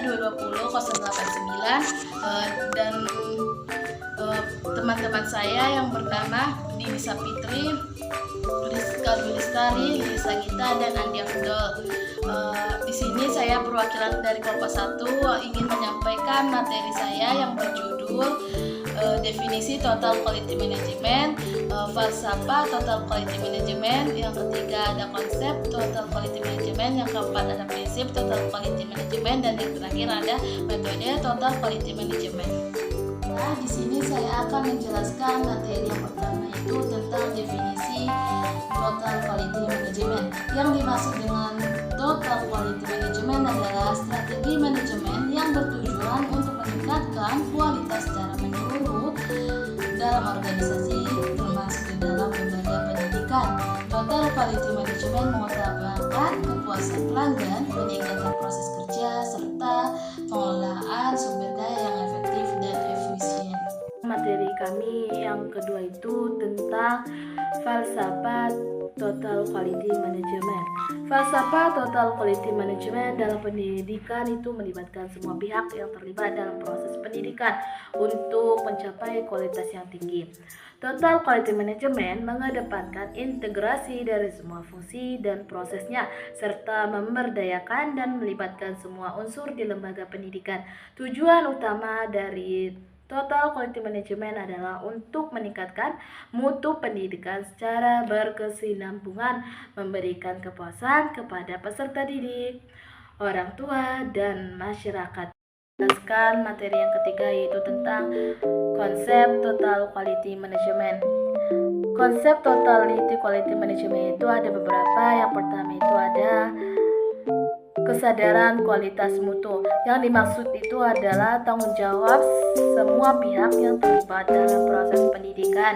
220-089 dan teman-teman saya yang bernama Dini Sapitri, Rizka Lestari, Lisa Gita, dan Andi Abdul. Di sini saya perwakilan dari kelompok 1 ingin menyampaikan materi saya yang berjudul definisi Total Quality Management, falsafah Total Quality Management, yang ketiga ada konsep Total Quality Management, yang keempat ada prinsip Total Quality Management, dan yang terakhir ada metode Total Quality Management. Nah, di sini saya akan menjelaskan materi yang pertama, itu tentang definisi Total Quality Management. Yang dimaksud dengan Total Quality Management adalah strategi manajemen yang bertujuan untuk meningkatkan kualitas secara menyeluruh dalam organisasi, termasuk di dalam lembaga pendidikan. Total Quality Management mengutamakan kepuasan pelanggan, peningkatan proses kerja, serta pengelolaan sumber daya yang efektif dan efisien. Materi kami yang kedua itu tentang falsafah Total Quality Management. Falsafah Total Quality Management dalam pendidikan itu melibatkan semua pihak yang terlibat dalam proses pendidikan untuk mencapai kualitas yang tinggi. Total Quality Management mengedepankan integrasi dari semua fungsi dan prosesnya, serta memberdayakan dan melibatkan semua unsur di lembaga pendidikan. Tujuan utama dari Total Quality Management adalah untuk meningkatkan mutu pendidikan secara berkesinambungan, memberikan kepuasan kepada peserta didik, orang tua, dan masyarakat. Jelaskan materi yang ketiga, yaitu tentang konsep Total Quality Management. Konsep Total Quality Management itu ada beberapa. Yang pertama itu ada kesadaran kualitas mutu. Yang dimaksud itu adalah tanggung jawab semua pihak yang terlibat dalam proses pendidikan.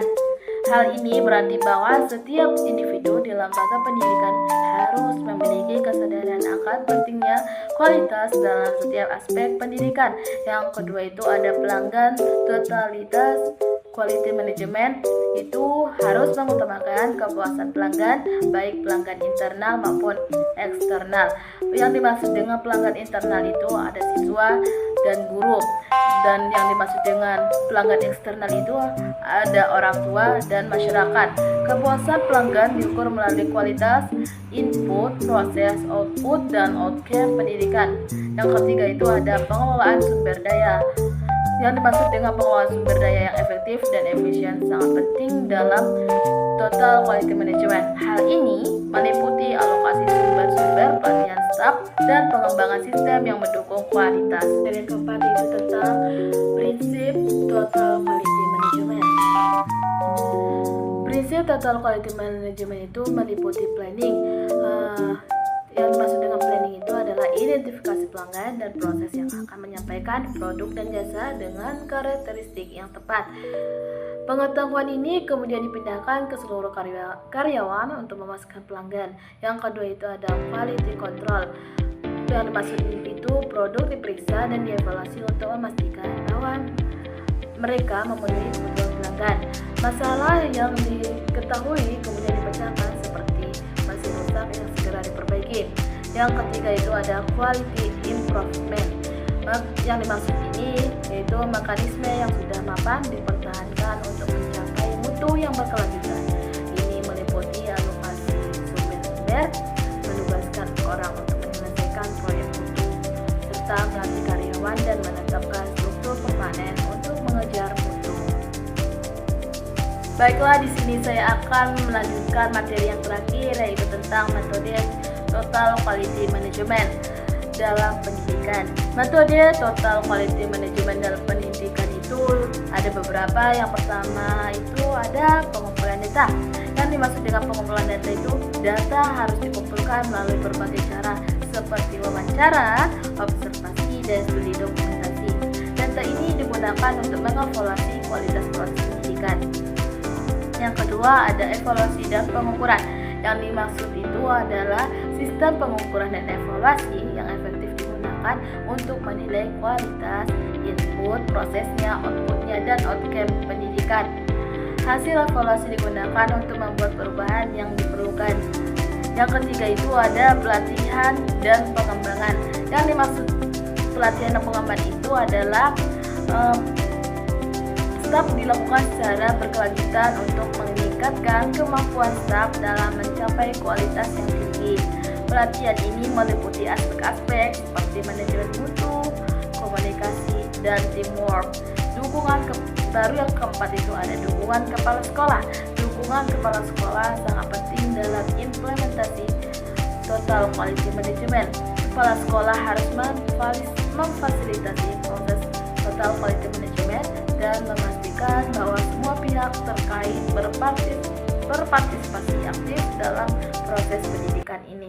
Hal ini berarti bahwa setiap individu di lembaga pendidikan harus memiliki kesadaran akan pentingnya kualitas dalam setiap aspek pendidikan. Yang kedua itu ada pelanggan. Totalitas Quality Management itu harus mengutamakan kepuasan pelanggan, baik pelanggan internal maupun eksternal. Yang dimaksud dengan pelanggan internal itu ada siswa dan guru, dan yang dimaksud dengan pelanggan eksternal itu ada orang tua dan masyarakat. Kepuasan pelanggan diukur melalui kualitas input, proses, output, dan outcome pendidikan. Yang ketiga itu ada pengelolaan sumber daya. Yang dimaksud dengan pengelolaan sumber daya yang efektif dan efisien sangat penting dalam Total Quality Management. Hal ini meliputi alokasi sumber-sumber, pelatihan staf, dan pengembangan sistem yang mendukung kualitas. Dan yang keempat itu tentang prinsip Total Quality Management. Prinsip Total Quality Management itu meliputi planning. Yang dimaksud dengan planning itu adalah identifikasi pelanggan dan proses yang akan menyampaikan produk dan jasa dengan karakteristik yang tepat. Pengetahuan ini kemudian dipindahkan ke seluruh karyawan untuk memuaskan pelanggan. Yang kedua itu ada quality control. Yang dimaksud itu produk diperiksa dan dievaluasi untuk memastikan bahwa mereka memenuhi kebutuhan pelanggan. Masalah yang diketahui kemudian dipecahkan seperti masih rusak yang segera diperbaiki. Yang ketiga itu ada quality improvement. Yang dimaksud ini yaitu mekanisme yang sudah mapan dipertahankan untuk mencapai mutu yang berkelanjutan. Ini meliputi alokasi sumber-sumber, menugaskan orang untuk menyelesaikan proyek mutu, serta melatih karyawan dan menetapkan struktur permanen untuk mengejar mutu. Baiklah, di sini saya akan melanjutkan materi yang terakhir, yaitu tentang metode Total Quality Management dalam pendidikan. Metode Total Quality Management dalam pendidikan itu ada beberapa. Yang pertama itu ada pengumpulan data. Yang dimaksud dengan pengumpulan data itu, data harus dikumpulkan melalui berbagai cara seperti wawancara, observasi, dan studi dokumentasi. Data ini digunakan untuk mengevaluasi kualitas proses pendidikan. Yang kedua ada evaluasi dan pengukuran. Yang dimaksud itu adalah sistem pengukuran dan evaluasi yang efektif digunakan untuk menilai kualitas input, prosesnya, outputnya, dan outcome pendidikan. Hasil evaluasi digunakan untuk membuat perubahan yang diperlukan. Yang ketiga itu ada pelatihan dan pengembangan. Yang dimaksud pelatihan dan pengembangan itu adalah staf dilakukan secara berkelanjutan untuk meningkatkan kemampuan staf dalam mencapai kualitas yang tinggi. Pelatihan ini meliputi aspek-aspek seperti manajemen mutu, komunikasi, dan teamwork. Baru yang keempat itu ada dukungan kepala sekolah. Dukungan kepala sekolah sangat penting dalam implementasi total quality management. Kepala sekolah harus memfasilitasi proses total quality management dan memastikan bahwa semua pihak terkait berpartisipasi aktif dalam proses pendidikan ini.